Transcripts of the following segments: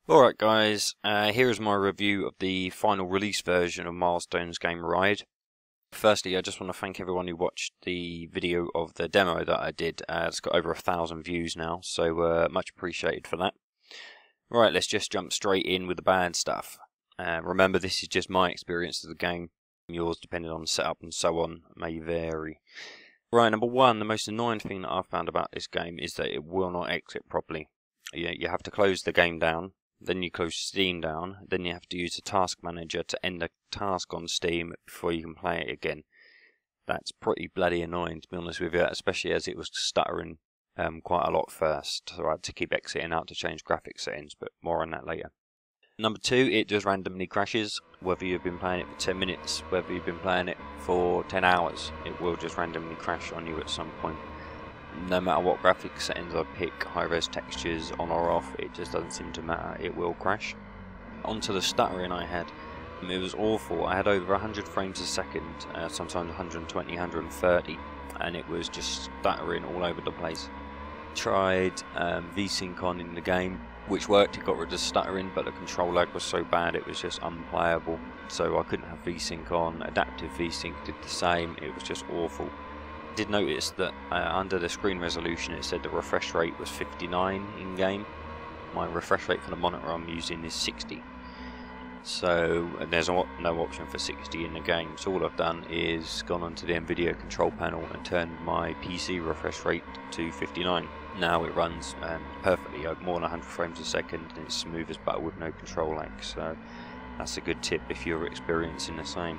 Alright guys, here is my review of the final release version of Milestone's game Ride. Firstly, I just want to thank everyone who watched the video of the demo that I did. It's got over 1,000 views now, so much appreciated for that. Right, let's just jump straight in with the bad stuff. Remember, this is just my experience of the game. Yours, depending on the setup and so on, may vary. Right, number one, the most annoying thing that I've found about this game is that it will not exit properly. You have to close the game down. Then you close Steam down, then you have to use the task manager to end a task on Steam before you can play it again. That's pretty bloody annoying, to be honest with you, especially as it was stuttering quite a lot first. So I had to keep exiting out to change graphics settings, but more on that later. Number two, it just randomly crashes. Whether you've been playing it for 10 minutes, whether you've been playing it for 10 hours, it will just randomly crash on you at some point. No matter what graphics settings I pick, high-res textures on or off, it just doesn't seem to matter, it will crash. Onto the stuttering I had, it was awful. I had over 100 frames a second, sometimes 120, 130, and it was just stuttering all over the place. Tried VSync on in the game, which worked, it got rid of stuttering, but the control lag was so bad it was just unplayable. So I couldn't have VSync on, adaptive VSync did the same, it was just awful. I did notice that under the screen resolution it said the refresh rate was 59 in game. My refresh rate for the monitor I'm using is 60, so there's no option for 60 in the game. So all I've done is gone onto the NVIDIA control panel and turned my PC refresh rate to 59. Now it runs perfectly, more than 100 frames a second, and it's smooth as butter with no control lag, so that's a good tip if you're experiencing the same.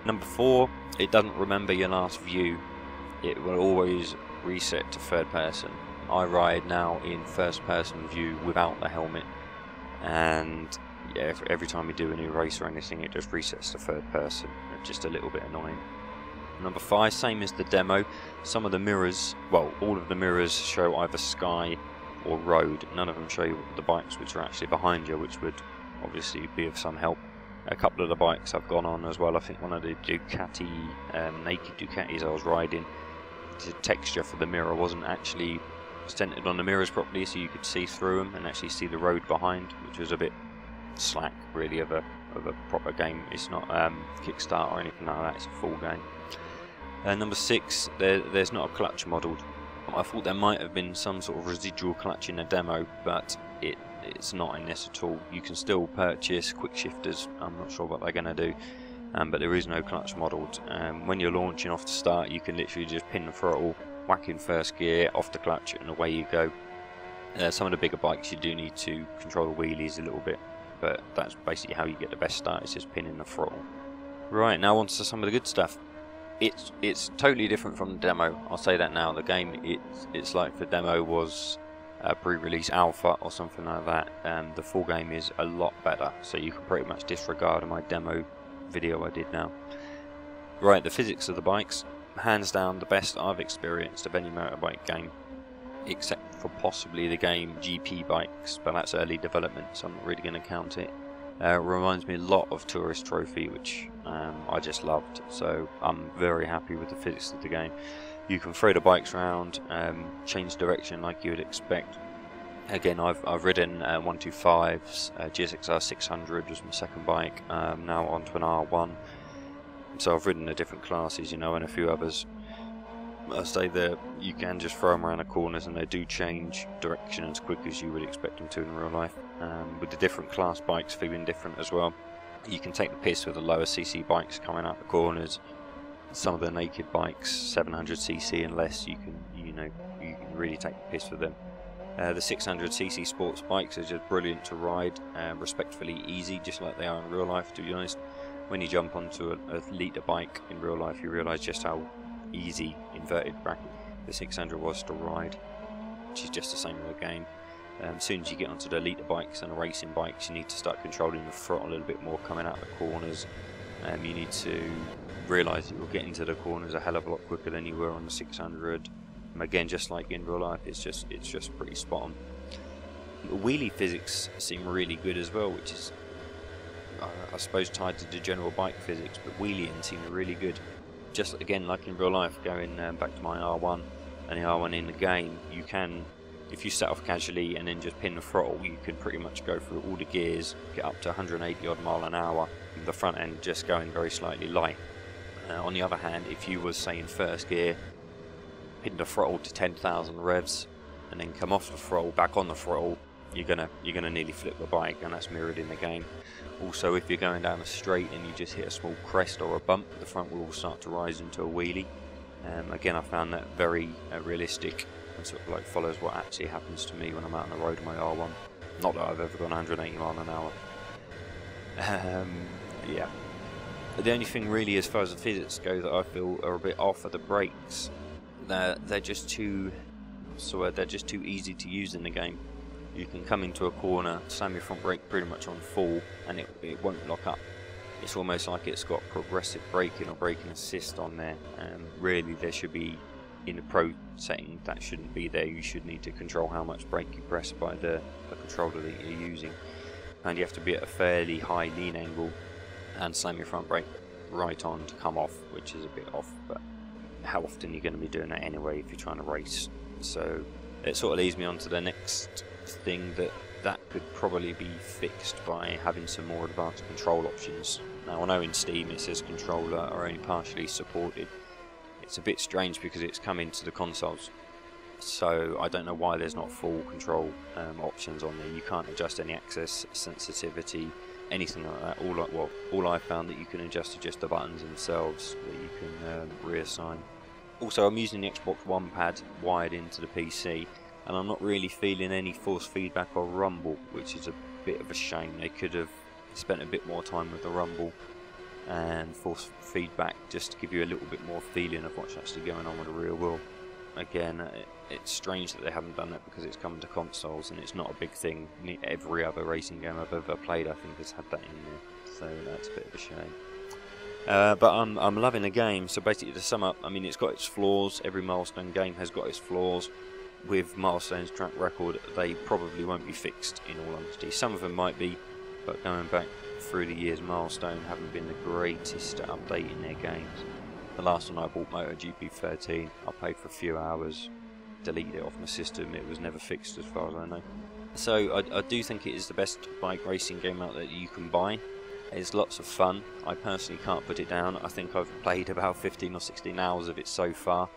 Number four, it doesn't remember your last view. It will always reset to third person. I ride now in first person view without the helmet, and yeah, every time we do a new race or anything it just resets to third person. It's just a little bit annoying. Number five, same as the demo, some of the mirrors, well, all of the mirrors show either sky or road. None of them show you the bikes which are actually behind you, which would obviously be of some help. A couple of the bikes I've gone on as well. I think one of the Ducati, naked Ducatis I was riding, the texture for the mirror wasn't actually centered on the mirrors properly, so you could see through them and actually see the road behind, which was a bit slack really of a proper game. It's not Kickstart or anything like that, it's a full game. Number six, there's not a clutch modelled. I thought there might have been some sort of residual clutch in the demo, but it's not in this at all. You can still purchase quick shifters, I'm not sure what they're going to do. But there is no clutch modelled. When you're launching off the start, you can literally just pin the throttle, whack in first gear, off the clutch, and away you go. Some of the bigger bikes you do need to control the wheelies a little bit, but that's basically how you get the best start, is just pinning the throttle. Right, now on to some of the good stuff. It's totally different from the demo, I'll say that now. The game, it's like the demo was a pre-release alpha or something like that. The full game is a lot better, so you can pretty much disregard my demo video I did now. Right, the physics of the bikes, hands down the best I've experienced of any motorbike game, except for possibly the game GP Bikes, but that's early development, so I'm not really going to count it. It reminds me a lot of Tourist Trophy, which I just loved, so I'm very happy with the physics of the game. You can throw the bikes around, change direction like you would expect. Again, I've ridden 125s, GSXR 600 was my second bike, now onto an R1. So I've ridden the different classes, you know, and a few others. I say that you can just throw them around the corners and they do change direction as quick as you would expect them to in real life. With the different class bikes feeling different as well. You can take the piss with the lower CC bikes coming out the corners. Some of the naked bikes, 700cc and less, you can really take the piss with them. The 600cc sports bikes are just brilliant to ride, respectfully easy, just like they are in real life, to be honest. When you jump onto a liter bike in real life, you realise just how easy, inverted bracket, the 600 was to ride, which is just the same with the game. As soon as you get onto the liter bikes and the racing bikes, you need to start controlling the throttle a little bit more coming out of the corners. You need to realise that you'll get into the corners a hell of a lot quicker than you were on the 600. Again, just like in real life, it's just pretty spot on. The wheelie physics seem really good as well, which is I suppose tied to the general bike physics, but wheeling seemed really good. Just again like in real life, going back to my R1 and the R1 in the game, you can if you set off casually and then just pin the throttle, you could pretty much go through all the gears, get up to 180 odd mile an hour, with the front end just going very slightly light. On the other hand, if you was say in first gear, pin the throttle to 10,000 revs, and then come off the throttle, back on the throttle, you're gonna nearly flip the bike, and that's mirrored in the game. Also, if you're going down a straight and you just hit a small crest or a bump, the front wheel will start to rise into a wheelie. Again, I found that very realistic, and sort of like follows what actually happens to me when I'm out on the road in my R1. Not that I've ever gone 180 miles an hour. Yeah. The only thing really, as far as the physics go, that I feel are a bit off are the brakes. They're just too, they're just too easy to use in the game. You can come into a corner, slam your front brake pretty much on full, and it won't lock up. It's almost like it's got progressive braking or braking assist on there. Really, there should be, in the pro setting, that shouldn't be there. You should need to control how much brake you press by the controller that you're using, and you have to be at a fairly high lean angle and slam your front brake right on to come off, which is a bit off, but how often you're going to be doing that anyway if you're trying to race. So it sort of leads me on to the next thing, that could probably be fixed by having some more advanced control options. Now I know in Steam it says controller are only partially supported. It's a bit strange because it's come into the consoles, so I don't know why there's not full control options on there. You can't adjust any access, sensitivity, anything like that. All I found that you can adjust are just the buttons themselves that you can reassign. Also, I'm using the Xbox One pad wired into the PC, and I'm not really feeling any force feedback or rumble, which is a bit of a shame. They could have spent a bit more time with the rumble and force feedback just to give you a little bit more feeling of what's actually going on with the rear wheel. Again, it's strange that they haven't done that because it's come to consoles and it's not a big thing. Every other racing game I've ever played, I think, has had that in there, so that's a bit of a shame. But I'm loving the game. So basically, to sum up, I mean, it's got its flaws. Every Milestone game has got its flaws. With Milestone's track record, they probably won't be fixed, in all honesty. Some of them might be, but going back through the years, Milestone haven't been the greatest at updating their games. The last one I bought, MotoGP 13, I played for a few hours, deleted it off my system. It was never fixed as far as I know. So I do think it is the best bike racing game out there that you can buy. It's lots of fun. I personally can't put it down. I think I've played about 15 or 16 hours of it so far.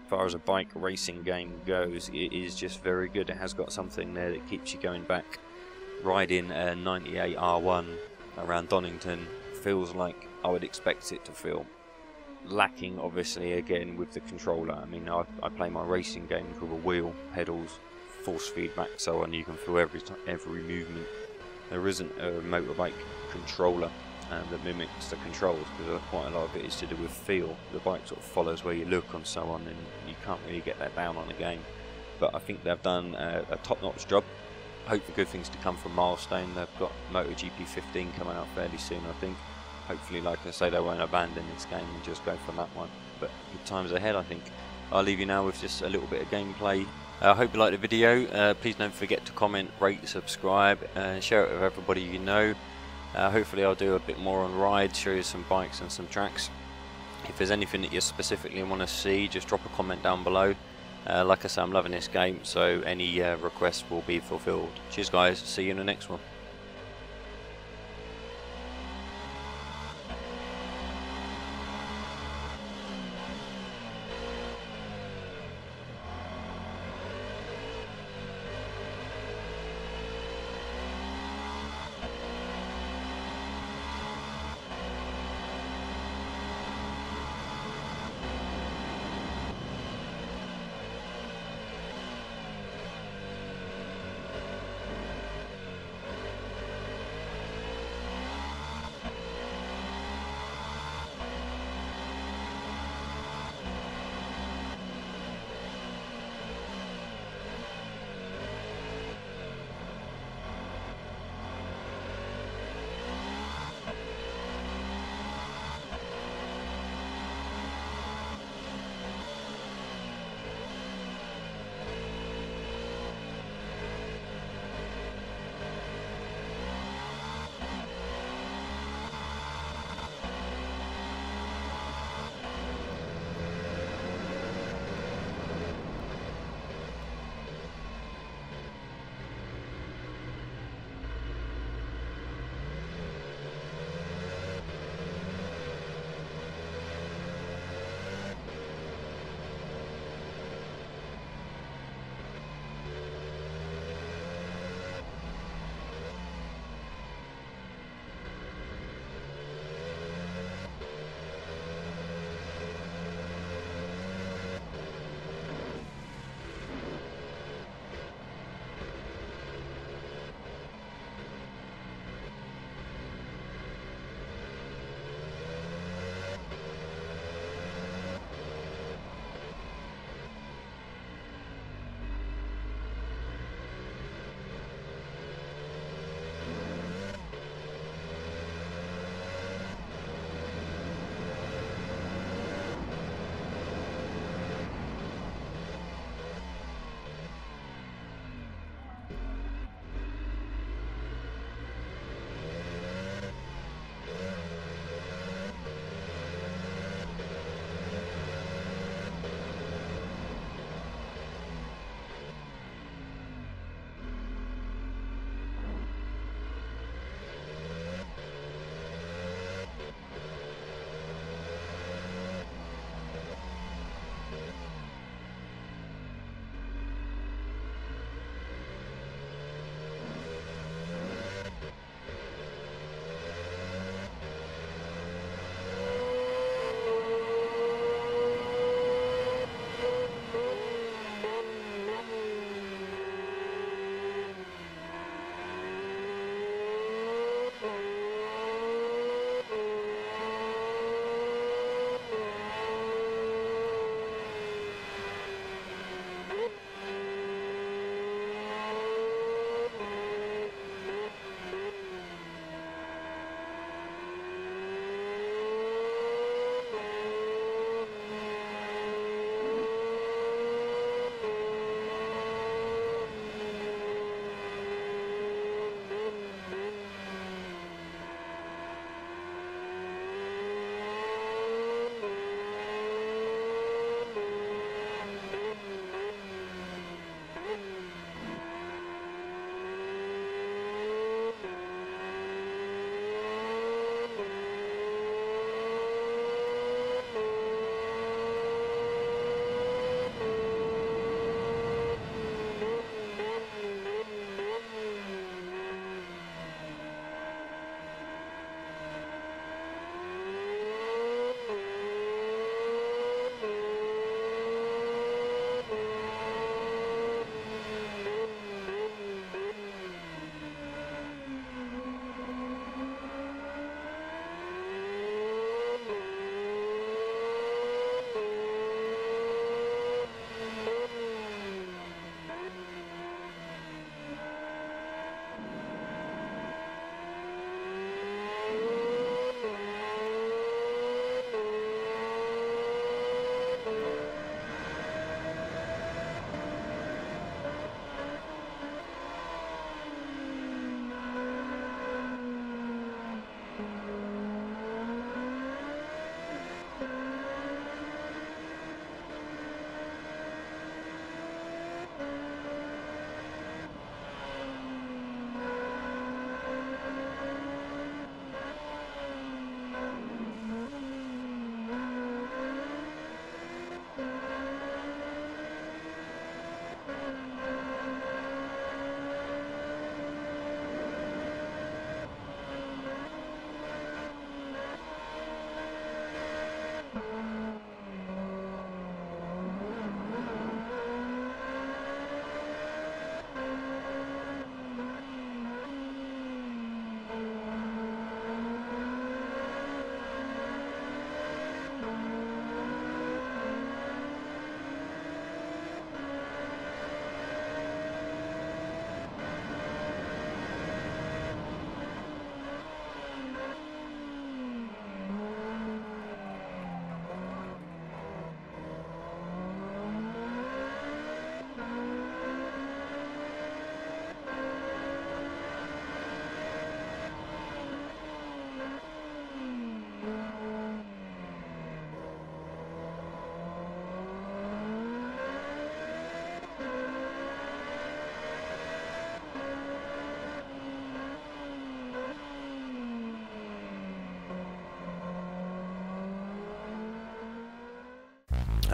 As far as a bike racing game goes, it is just very good. It has got something there that keeps you going back. Riding a 98 R1 around Donington feels like I would expect it to feel. Lacking, obviously, again with the controller. I mean, I play my racing games with a wheel, pedals, force feedback, so on. You can feel every movement. There isn't a motorbike controller that mimics the controls, because quite a lot of it is to do with feel. The bike sort of follows where you look and so on, and you can't really get that down on the game. But I think they've done a top-notch job. Hope for good things to come from Milestone. They've got MotoGP 15 coming out fairly soon, I think. Hopefully, like I say, they won't abandon this game and just go for that one. But good times ahead, I think. I'll leave you now with just a little bit of gameplay. I hope you liked the video. Please don't forget to comment, rate, subscribe, and share it with everybody you know. Hopefully I'll do a bit more on rides, show you some bikes and some tracks. If there's anything that you specifically want to see, just drop a comment down below. Like I say, I'm loving this game, so any requests will be fulfilled. Cheers guys, see you in the next one.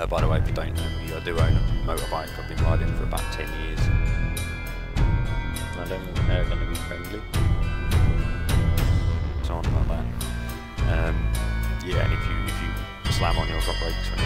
By the way, if you don't know me, I do own a motorbike. I've been riding for about 10 years. I don't think they're going to be friendly. Something like that. Yeah, and if you slam on your front brakes when